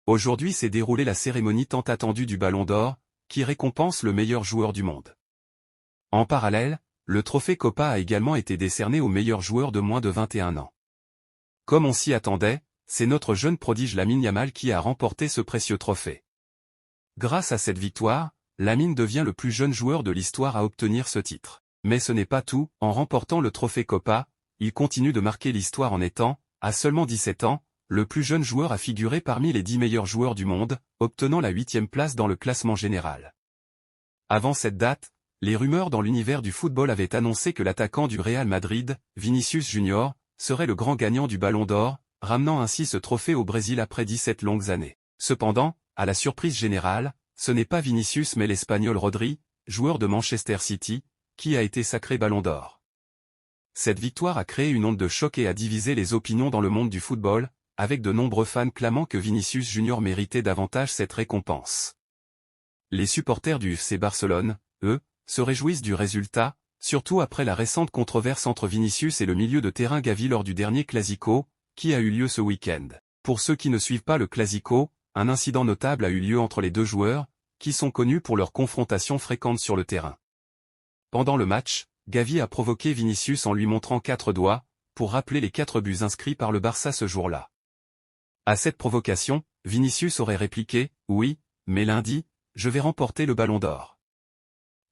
Aujourd'hui s'est déroulée la cérémonie tant attendue du Ballon d'Or, qui récompense le meilleur joueur du monde. En parallèle, le trophée Copa a également été décerné au meilleur joueur de moins de 21 ans. Comme on s'y attendait, c'est notre jeune prodige Lamine Yamal qui a remporté ce précieux trophée. Grâce à cette victoire, Lamine devient le plus jeune joueur de l'histoire à obtenir ce titre. Mais ce n'est pas tout, en remportant le trophée Copa, il continue de marquer l'histoire en étant, à seulement 17 ans, le plus jeune joueur à figurer parmi les 10 meilleurs joueurs du monde, obtenant la 8e place dans le classement général. Avant cette date, les rumeurs dans l'univers du football avaient annoncé que l'attaquant du Real Madrid, Vinicius Junior, serait le grand gagnant du Ballon d'Or, ramenant ainsi ce trophée au Brésil après 17 longues années. Cependant, à la surprise générale, ce n'est pas Vinicius mais l'Espagnol Rodri, joueur de Manchester City, qui a été sacré Ballon d'Or. Cette victoire a créé une onde de choc et a divisé les opinions dans le monde du football, avec de nombreux fans clamant que Vinicius Junior méritait davantage cette récompense. Les supporters du FC Barcelone, eux, se réjouissent du résultat, surtout après la récente controverse entre Vinicius et le milieu de terrain Gavi lors du dernier Clasico, qui a eu lieu ce week-end. Pour ceux qui ne suivent pas le Clasico, un incident notable a eu lieu entre les deux joueurs, qui sont connus pour leurs confrontations fréquentes sur le terrain. Pendant le match, Gavi a provoqué Vinicius en lui montrant 4 doigts, pour rappeler les 4 buts inscrits par le Barça ce jour-là. À cette provocation, Vinicius aurait répliqué « Oui, mais lundi, je vais remporter le Ballon d'Or ».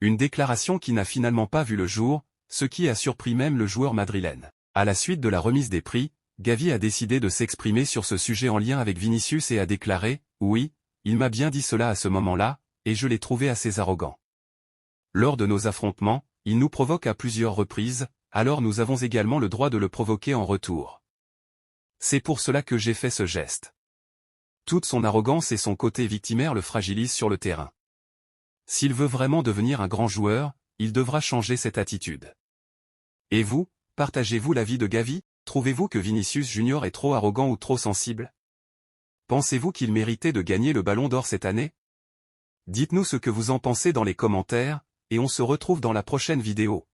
Une déclaration qui n'a finalement pas vu le jour, ce qui a surpris même le joueur madrilène. À la suite de la remise des prix, Gavi a décidé de s'exprimer sur ce sujet en lien avec Vinicius et a déclaré « Oui, il m'a bien dit cela à ce moment-là, et je l'ai trouvé assez arrogant. Lors de nos affrontements, il nous provoque à plusieurs reprises, alors nous avons également le droit de le provoquer en retour. C'est pour cela que j'ai fait ce geste. » Toute son arrogance et son côté victimaire le fragilisent sur le terrain. S'il veut vraiment devenir un grand joueur, il devra changer cette attitude. Et vous, partagez-vous l'avis de Gavi? Trouvez-vous que Vinicius Junior est trop arrogant ou trop sensible? Pensez-vous qu'il méritait de gagner le Ballon d'Or cette année? Dites-nous ce que vous en pensez dans les commentaires, et on se retrouve dans la prochaine vidéo.